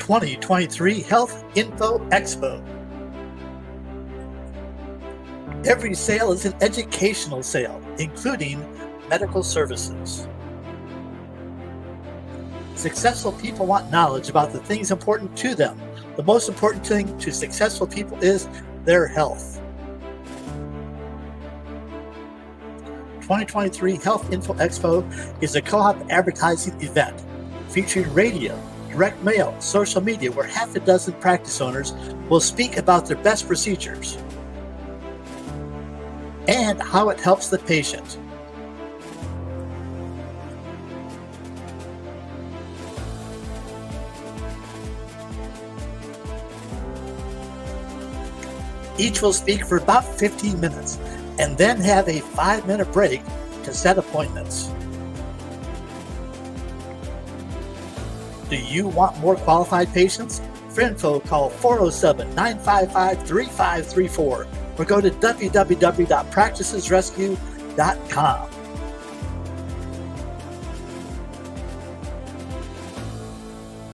2023 Health Info Expo. Every sale is an educational sale, including medical services. Successful people want knowledge about the things important to them. The most important thing to successful people is their health. 2023 Health Info Expo is a co-op advertising event featuring radio, direct mail, social media, where half a dozen practice owners will speak about their best procedures and how it helps the patient. Each will speak for about 15 minutes and then have a 5-minute break to set appointments. Do you want more qualified patients? For info, call 407-955-3534 or go to www.practicesrescue.com.